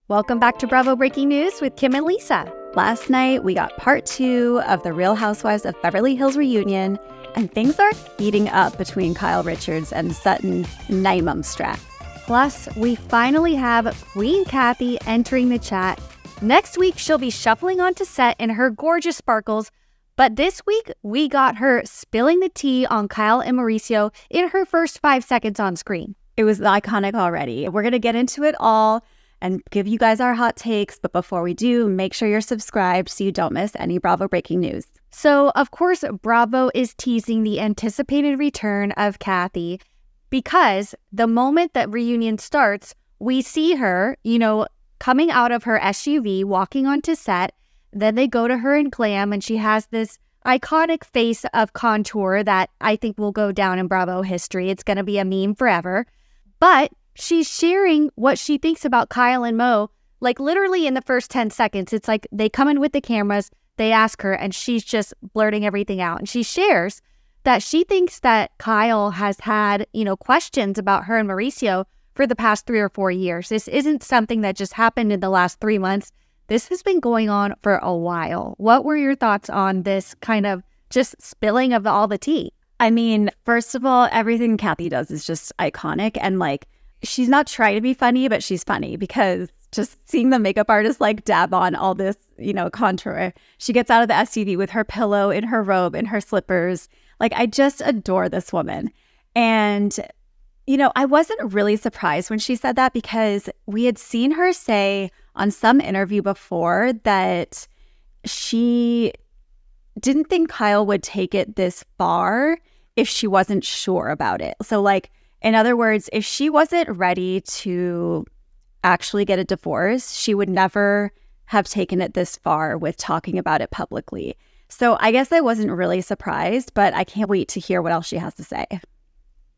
Welcome back to Bravo Breaking News with Kim and Lisa. Last night, we got part 2 of the Real Housewives of Beverly Hills reunion, and things are heating up between Kyle Richards and Sutton Strat. Plus, we finally have Queen Kathy entering the chat. Next week, she'll be shuffling onto set in her gorgeous sparkles, but this week, we got her spilling the tea on Kyle and Mauricio in her first 5 seconds on screen. It was iconic already. We're going to get into it all and give you guys our hot takes. But before we do, make sure you're subscribed so you don't miss any Bravo breaking news. So, of course, Bravo is teasing the anticipated return of Kathy because the moment that reunion starts, we see her, coming out of her SUV, walking onto set. Then they go to her in glam, and she has this iconic face of contour that I think will go down in Bravo history. It's going to be a meme forever. But she's sharing what she thinks about Kyle and Mo, like literally in the first 10 seconds. It's like they come in with the cameras, they ask her, and she's just blurting everything out. And she shares that she thinks that Kyle has had, questions about her and Mauricio for the past 3 or 4 years. This isn't something that just happened in the last 3 months. This has been going on for a while. What were your thoughts on this kind of just spilling of all the tea? I mean, first of all, everything Kathy does is just iconic, and she's not trying to be funny, but she's funny because just seeing the makeup artist dab on all this, contour. She gets out of the SUV with her pillow in her robe and her slippers. I just adore this woman. And, I wasn't really surprised when she said that because we had seen her say on some interview before that she didn't think Kyle would take it this far if she wasn't sure about it. So, in other words, if she wasn't ready to actually get a divorce, she would never have taken it this far with talking about it publicly. So I guess I wasn't really surprised, but I can't wait to hear what else she has to say.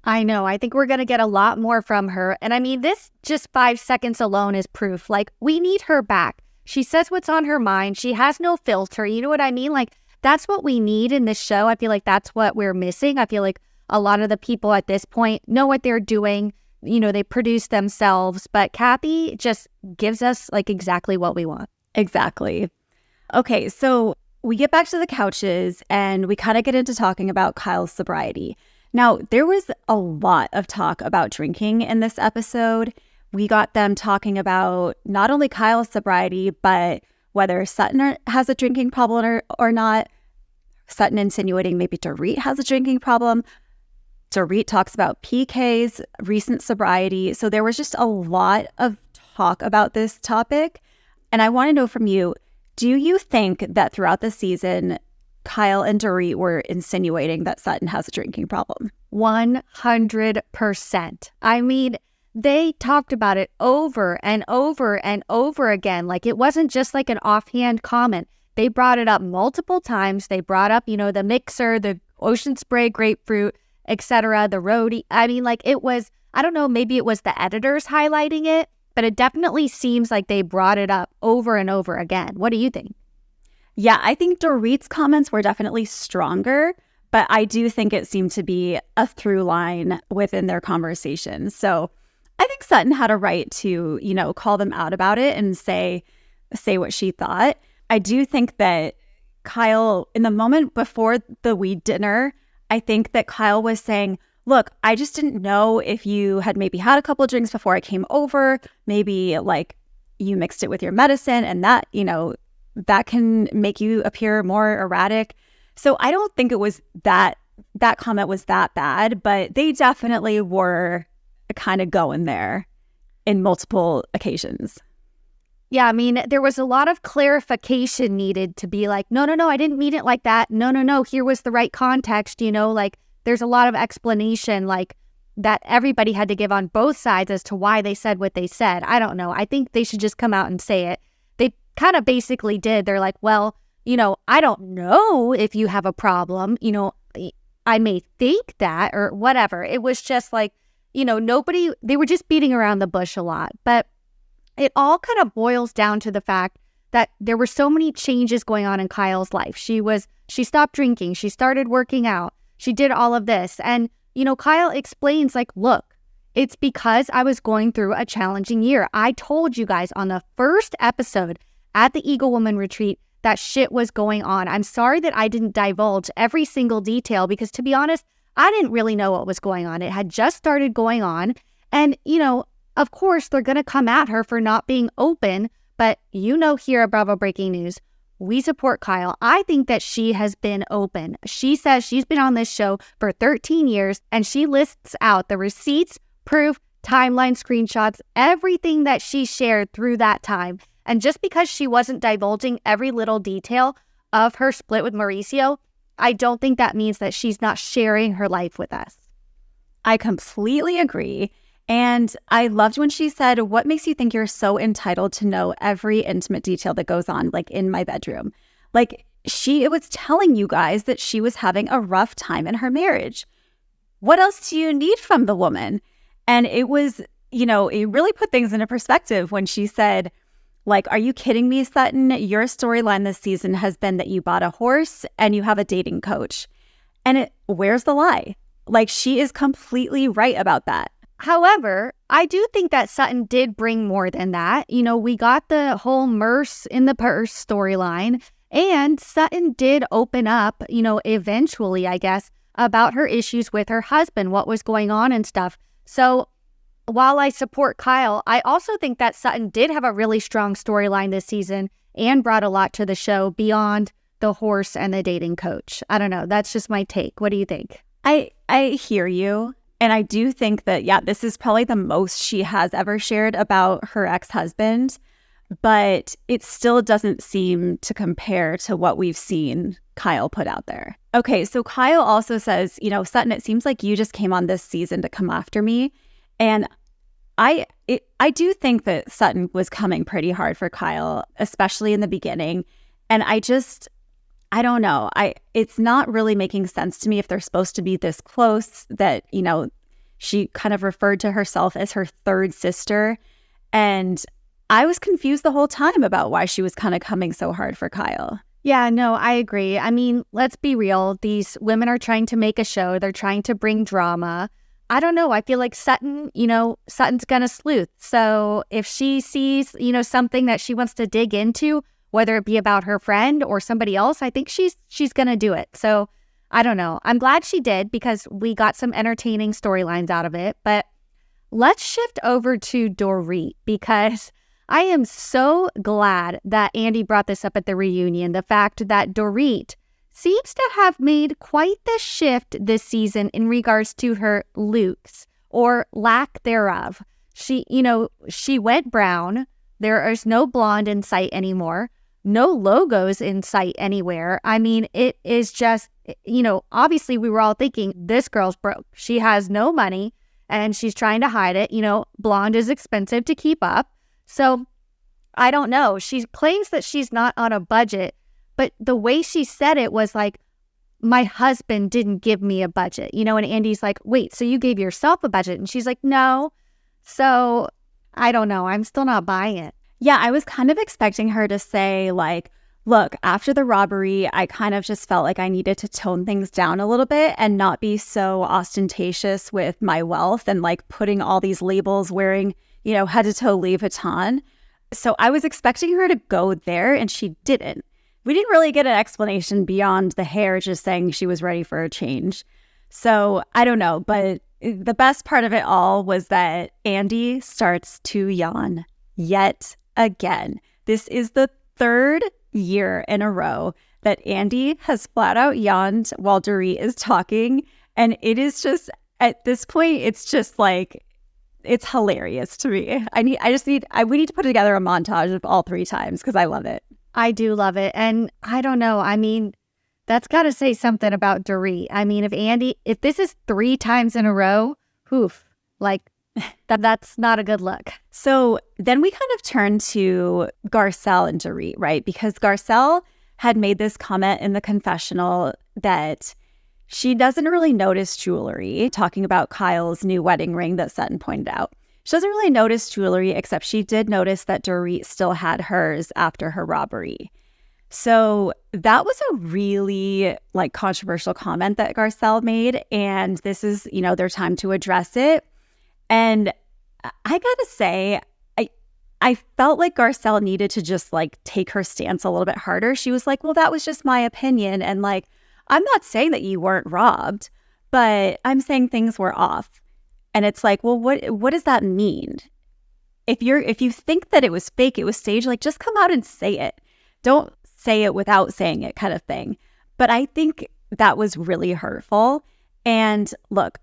I know. I think we're going to get a lot more from her. And I mean, this just 5 seconds alone is proof. We need her back. She says what's on her mind. She has no filter. You know what I mean? That's what we need in this show. I feel like that's what we're missing. I feel like a lot of the people at this point know what they're doing. They produce themselves. But Kathy just gives us exactly what we want. Exactly. Okay, so we get back to the couches and we kind of get into talking about Kyle's sobriety. Now, there was a lot of talk about drinking in this episode. We got them talking about not only Kyle's sobriety, but whether Sutton has a drinking problem or not. Sutton insinuating maybe Dorit has a drinking problem. Dorit talks about PK's recent sobriety. So there was just a lot of talk about this topic. And I want to know from you, do you think that throughout the season, Kyle and Dorit were insinuating that Sutton has a drinking problem? 100%. I mean, they talked about it over and over and over again. It wasn't just an offhand comment. They brought it up multiple times. They brought up, the mixer, the ocean spray grapefruit, etc., the roadie. I mean, it was, I don't know, maybe it was the editors highlighting it, but it definitely seems like they brought it up over and over again. What do you think? Yeah, I think Dorit's comments were definitely stronger, but I do think it seemed to be a through line within their conversation. So I think Sutton had a right to, call them out about it and say what she thought. I do think that Kyle, in the moment before the weed dinner, I think that Kyle was saying, look, I just didn't know if you had maybe had a couple of drinks before I came over. Maybe you mixed it with your medicine and that, that can make you appear more erratic. So I don't think it was that comment was that bad, but they definitely were kind of going there in multiple occasions. Yeah, I mean, there was a lot of clarification needed to be no, I didn't mean it like that. No, here was the right context, there's a lot of explanation that everybody had to give on both sides as to why they said what they said. I don't know. I think they should just come out and say it. They kind of basically did. They're well, I don't know if you have a problem. I may think that or whatever. It was just nobody, they were just beating around the bush a lot. But it all kind of boils down to the fact that there were so many changes going on in Kyle's life. She stopped drinking. She started working out. She did all of this. And, Kyle explains look, It's because I was going through a challenging year. I told you guys on the first episode at the Eagle Woman Retreat that shit was going on. I'm sorry that I didn't divulge every single detail because, to be honest, I didn't really know what was going on. It had just started going on. And, of course, they're going to come at her for not being open. But here at Bravo Breaking News, we support Kyle. I think that she has been open. She says she's been on this show for 13 years, and she lists out the receipts, proof, timeline, screenshots, everything that she shared through that time. And just because she wasn't divulging every little detail of her split with Mauricio, I don't think that means that she's not sharing her life with us. I completely agree. And I loved when she said, what makes you think you're so entitled to know every intimate detail that goes on, like in my bedroom? Like she was telling you guys that she was having a rough time in her marriage. What else do you need from the woman? And it was, it really put things into perspective when she said, like, are you kidding me, Sutton? Your storyline this season has been that you bought a horse and you have a dating coach. And where's the lie? Like, she is completely right about that. However, I do think that Sutton did bring more than that. We got the whole Merce in the purse storyline, and Sutton did open up, eventually, I guess, about her issues with her husband, what was going on and stuff. So while I support Kyle, I also think that Sutton did have a really strong storyline this season and brought a lot to the show beyond the horse and the dating coach. I don't know. That's just my take. What do you think? I hear you. And I do think that, this is probably the most she has ever shared about her ex-husband, but it still doesn't seem to compare to what we've seen Kyle put out there. Okay, so Kyle also says, Sutton, it seems like you just came on this season to come after me. And I do think that Sutton was coming pretty hard for Kyle, especially in the beginning. And I don't know. It's not really making sense to me if they're supposed to be this close that, she kind of referred to herself as her third sister. And I was confused the whole time about why she was kind of coming so hard for Kyle. Yeah, no, I agree. I mean, let's be real. These women are trying to make a show. They're trying to bring drama. I don't know. I feel like Sutton, Sutton's gonna sleuth. So if she sees, something that she wants to dig into, whether it be about her friend or somebody else, I think she's gonna do it. So I don't know. I'm glad she did because we got some entertaining storylines out of it. But let's shift over to Dorit because I am so glad that Andy brought this up at the reunion. The fact that Dorit seems to have made quite the shift this season in regards to her looks or lack thereof. She went brown. There is no blonde in sight anymore. No logos in sight anywhere. I mean, it is just, obviously we were all thinking this girl's broke. She has no money and she's trying to hide it. Blonde is expensive to keep up. So I don't know. She claims that she's not on a budget, but the way she said it was like, my husband didn't give me a budget, and Andy's like, wait, so you gave yourself a budget? And she's like, no. So I don't know. I'm still not buying it. Yeah, I was kind of expecting her to say like, look, after the robbery, I kind of just felt like I needed to tone things down a little bit and not be so ostentatious with my wealth and like putting all these labels, wearing, head to toe Louis Vuitton. So I was expecting her to go there and she didn't. We didn't really get an explanation beyond the hair just saying she was ready for a change. So I don't know, but the best part of it all was that Andy starts to yawn yet again. This is the third year in a row that Andy has flat out yawned while Dorit is talking. And it is just, at this point, it's just like, it's hilarious to me. We need to put together a montage of all three times because I love it. I do love it. And I don't know. I mean, that's got to say something about Dorit. I mean, if this is 3 times in a row, that's not a good look. So then we kind of turn to Garcelle and Dorit, right? Because Garcelle had made this comment in the confessional that she doesn't really notice jewelry, talking about Kyle's new wedding ring that Sutton pointed out. She doesn't really notice jewelry, except she did notice that Dorit still had hers after her robbery. So that was a really controversial comment that Garcelle made. And this is, their time to address it. And I gotta say, I felt like Garcelle needed to just like take her stance a little bit harder. She was like, well, that was just my opinion. And like, I'm not saying that you weren't robbed, but I'm saying things were off. And it's like, well, what does that mean? If you think that it was fake, it was staged, like just come out and say it. Don't say it without saying it, kind of thing. But I think that was really hurtful. And look,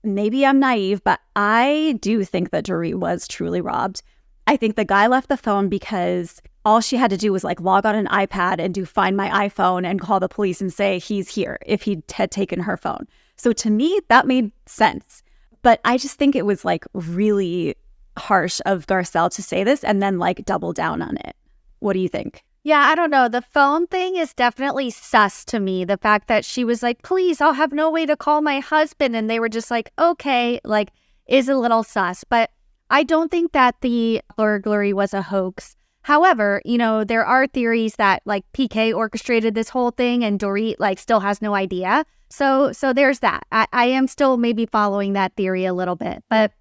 maybe I'm naive, but I do think that Dorit was truly robbed. I think the guy left the phone because all she had to do was like log on an iPad and do find my iPhone and call the police and say he's here if he had taken her phone. So to me, that made sense. But I just think it was like really harsh of Garcelle to say this and then like double down on it. What do you think? Yeah, I don't know. The phone thing is definitely sus to me. The fact that she was like, please, I'll have no way to call my husband. And they were just like, okay, like is a little sus. But I don't think that the burglary was a hoax. However, there are theories that like PK orchestrated this whole thing and Dorit like still has no idea. So there's that. I am still maybe following that theory a little bit. But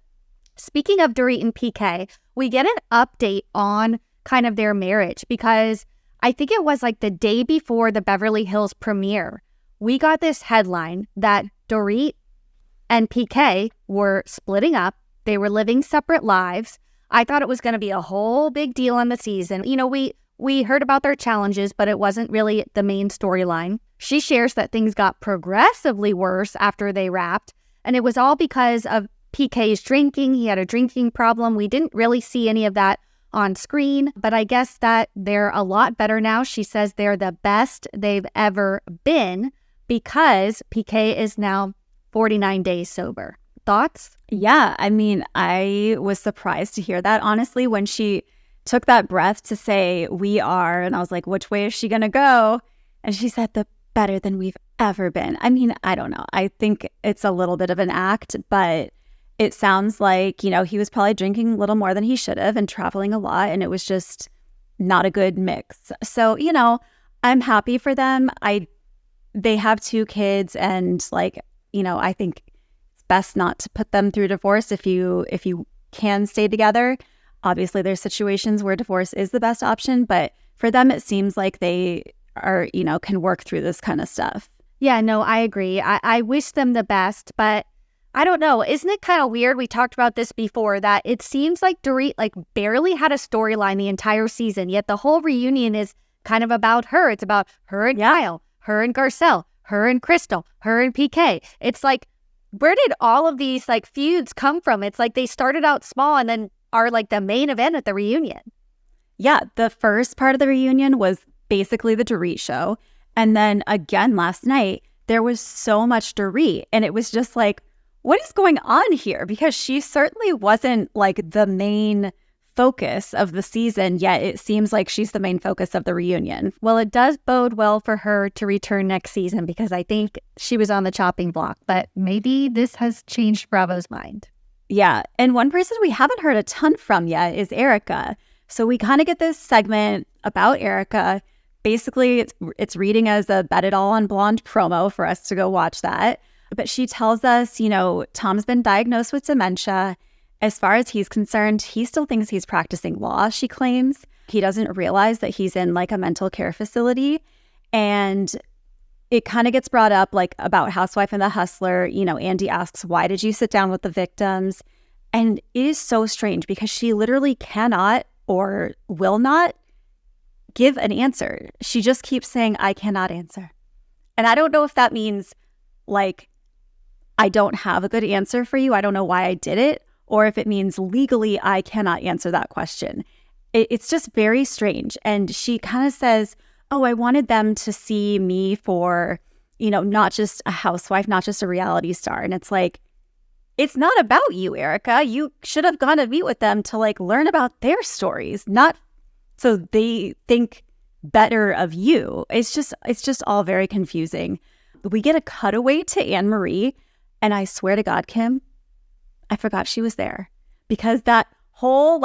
speaking of Dorit and PK, we get an update on kind of their marriage because I think it was like the day before the Beverly Hills premiere, we got this headline that Dorit and PK were splitting up. They were living separate lives. I thought it was going to be a whole big deal on the season. We heard about their challenges, but it wasn't really the main storyline. She shares that things got progressively worse after they wrapped, and it was all because of PK's drinking. He had a drinking problem. We didn't really see any of that on screen, but I guess that they're a lot better now. She says they're the best they've ever been because PK is now 49 days sober. Thoughts? Yeah, I mean, I was surprised to hear that, honestly, when she took that breath to say, we are, and I was like, which way is she going to go? And she said, the better than we've ever been. I mean, I don't know. I think it's a little bit of an act, but it sounds like, he was probably drinking a little more than he should have and traveling a lot, and it was just not a good mix. So, I'm happy for them. They have 2 kids, and I think it's best not to put them through divorce if you can stay together. Obviously, there's situations where divorce is the best option, but for them, it seems like they are, can work through this kind of stuff. Yeah, no, I agree. I wish them the best, but I don't know. Isn't it kind of weird? We talked about this before, that it seems like Dorit barely had a storyline the entire season, yet the whole reunion is kind of about her. It's about her and Kyle, her and Garcelle, her and Crystal, her and PK. It's like, where did all of these feuds come from? It's like they started out small and then are the main event at the reunion. Yeah, the first part of the reunion was basically the Dorit show. And then again last night, there was so much Dorit. And it was just like, what is going on here? Because she certainly wasn't the main focus of the season, yet it seems like she's the main focus of the reunion. Well, it does bode well for her to return next season because I think she was on the chopping block, but maybe this has changed Bravo's mind. Yeah, and one person we haven't heard a ton from yet is Erica. So we kind of get this segment about Erica. Basically, it's reading as a Bet It All on Blonde promo for us to go watch that. But she tells us, Tom's been diagnosed with dementia. As far as he's concerned, he still thinks he's practicing law, she claims. He doesn't realize that he's in a mental care facility. And it kind of gets brought up about Housewife and the Hustler. Andy asks, why did you sit down with the victims? And it is so strange because she literally cannot or will not give an answer. She just keeps saying, I cannot answer. And I don't know if that means I don't have a good answer for you. I don't know why I did it. Or if it means legally, I cannot answer that question. It's just very strange. And she kind of says, oh, I wanted them to see me for, not just a housewife, not just a reality star. And it's like, it's not about you, Erica. You should have gone to meet with them to learn about their stories, not so they think better of you. It's just all very confusing. We get a cutaway to Anne-Marie, and I swear to God, Kim, I forgot she was there because that whole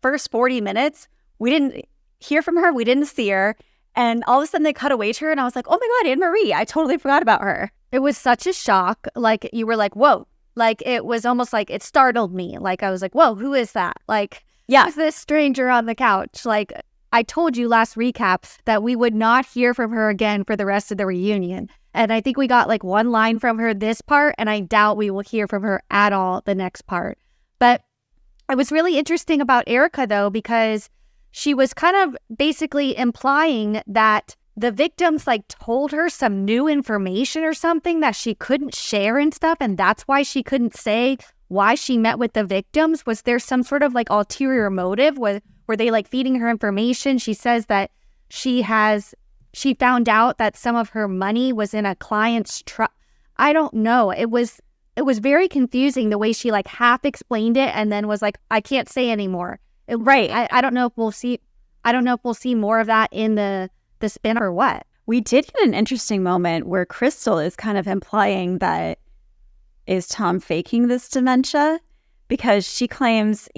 first 40 minutes, we didn't hear from her. We didn't see her. And all of a sudden they cut away to her and I was like, oh my God, Anne-Marie, I totally forgot about her. It was such a shock. You were like, whoa, Like, it was almost like it startled me. Like, I was like, whoa, who is that? Like, who's this stranger on the couch? Like, I told you last recap that we would not hear from her again for the rest of the reunion. And I think we got like one line from her this part, and I doubt we will hear from her at all the next part. But it was really interesting about Erica, though, because she was kind of basically implying that the victims like told her some new information or something that she couldn't share and stuff. And that's why she couldn't say why she met with the victims. Was there some sort of like ulterior motive? Were they like feeding her information? She says that she found out that some of her money was in a client's trust. I don't know. It was very confusing the way she like half explained it and then was like, I can't say anymore. Right. I don't know if we'll see. I don't know if we'll see more of that in the spin or what. We did get an interesting moment where Crystal is kind of implying that is Tom faking this dementia, because she claims,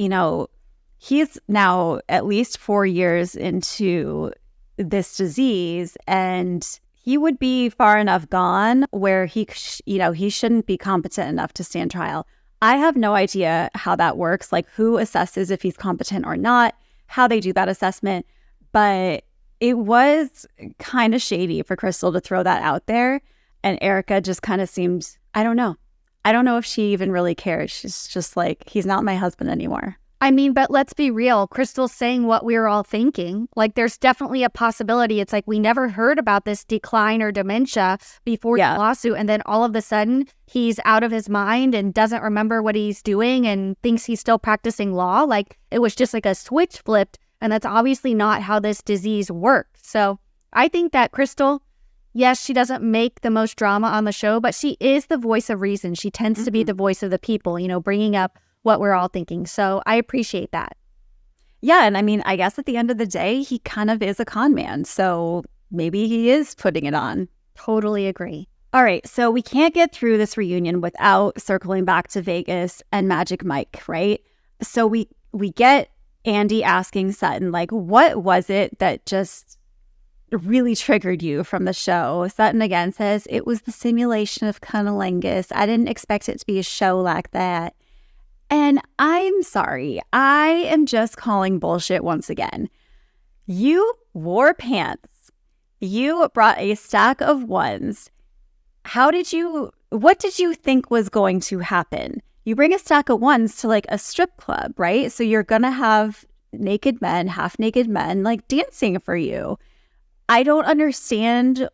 he's now at least 4 years into this disease and he would be far enough gone where he shouldn't be competent enough to stand trial. I have no idea how that works, like who assesses if he's competent or not, how they do that assessment. But it was kind of shady for Crystal to throw that out there. And Erica just kind of seems, I don't know if she even really cares. She's just like, he's not my husband anymore. I mean, but let's be real. Crystal's saying what we were all thinking. Like, there's definitely a possibility. It's like we never heard about this decline or dementia before the lawsuit. And then all of a sudden, he's out of his mind and doesn't remember what he's doing and thinks he's still practicing law. Like, it was just like a switch flipped. And that's obviously not how this disease works. So I think that Crystal, yes, she doesn't make the most drama on the show, but she is the voice of reason. She tends to be the voice of the people, bringing up what we're all thinking. So I appreciate that. Yeah. And I mean, I guess at the end of the day, he kind of is a con man. So maybe he is putting it on. Totally agree. All right. So we can't get through this reunion without circling back to Vegas and Magic Mike, right? So we get Andy asking Sutton, like, what was it that just really triggered you from the show? Sutton again says, it was the simulation of cunnilingus. I didn't expect it to be a show like that. And I'm sorry, I am just calling bullshit once again. You wore pants. You brought a stack of ones. What did you think was going to happen? You bring a stack of ones to like a strip club, right? So you're going to have naked men, half naked men, like dancing for you. I don't understand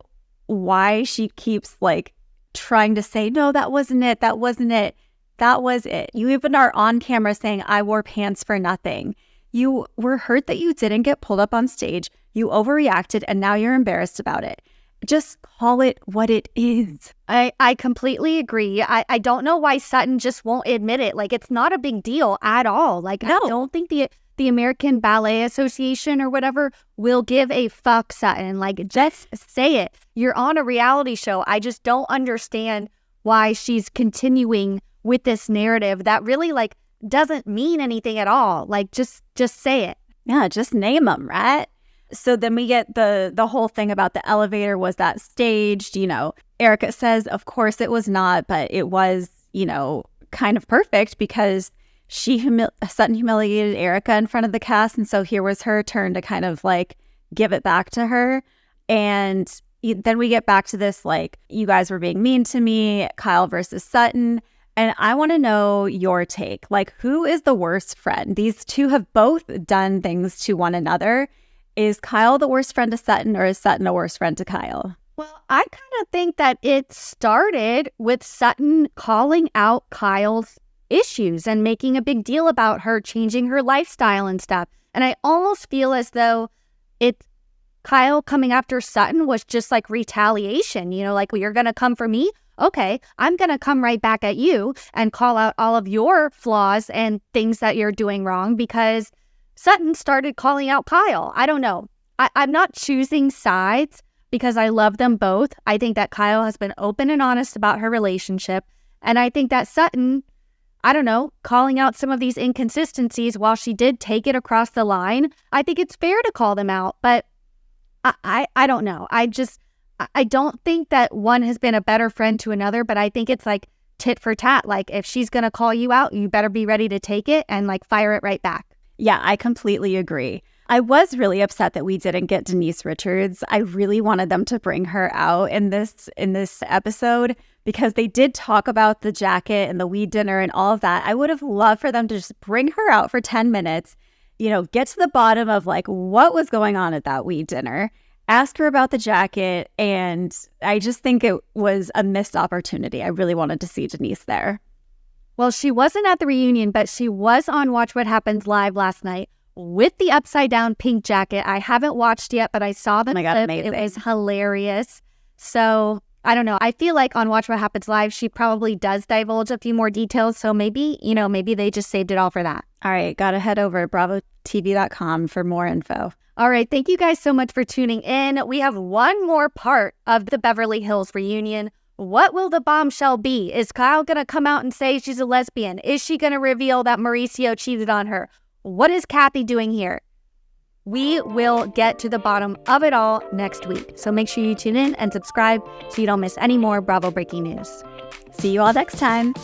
why she keeps like trying to say, no, that wasn't it. That wasn't it. That was it. You even are on camera saying, I wore pants for nothing. You were hurt that you didn't get pulled up on stage. You overreacted and now you're embarrassed about it. Just call it what it is. I completely agree. I don't know why Sutton just won't admit it. Like, it's not a big deal at all. Like, no. I don't think the American Ballet Association or whatever will give a fuck, Sutton. Like, just say it. You're on a reality show. I just don't understand why she's continuing with this narrative that really like doesn't mean anything at all. Like, just say it. Yeah, just name them, right? So then we get the whole thing about the elevator. Was that staged? Erica says, of course it was not, but it was, kind of perfect because Sutton humiliated Erica in front of the cast. And so here was her turn to kind of like give it back to her. And then we get back to this, like, you guys were being mean to me, Kyle versus Sutton. And I want to know your take. Like, who is the worst friend? These two have both done things to one another. Is Kyle the worst friend to Sutton, or is Sutton a worst friend to Kyle? Well, I kind of think that it started with Sutton calling out Kyle's issues and making a big deal about her changing her lifestyle and stuff. And I almost feel as though Kyle coming after Sutton was just like retaliation, like, well, you're going to come for me? Okay, I'm going to come right back at you and call out all of your flaws and things that you're doing wrong because Sutton started calling out Kyle. I don't know. I'm not choosing sides because I love them both. I think that Kyle has been open and honest about her relationship. And I think that Sutton, I don't know, calling out some of these inconsistencies while she did take it across the line, I think it's fair to call them out. But I don't know. I don't think that one has been a better friend to another, but I think it's like tit for tat. Like, if she's going to call you out, you better be ready to take it and like fire it right back. Yeah, I completely agree. I was really upset that we didn't get Denise Richards. I really wanted them to bring her out in this episode because they did talk about the jacket and the weed dinner and all of that. I would have loved for them to just bring her out for 10 minutes, get to the bottom of like what was going on at that weed dinner, ask her about the jacket. And I just think it was a missed opportunity. I really wanted to see Denise there. Well, she wasn't at the reunion, but she was on Watch What Happens Live last night with the upside down pink jacket. I haven't watched yet, but I saw the clip. Amazing. It was hilarious. So I don't know. I feel like on Watch What Happens Live, she probably does divulge a few more details. So maybe they just saved it all for that. All right. Got to head over to bravotv.com for more info. All right. Thank you guys so much for tuning in. We have one more part of the Beverly Hills reunion. What will the bombshell be? Is Kyle going to come out and say she's a lesbian? Is she going to reveal that Mauricio cheated on her? What is Kathy doing here? We will get to the bottom of it all next week. So make sure you tune in and subscribe so you don't miss any more Bravo breaking news. See you all next time.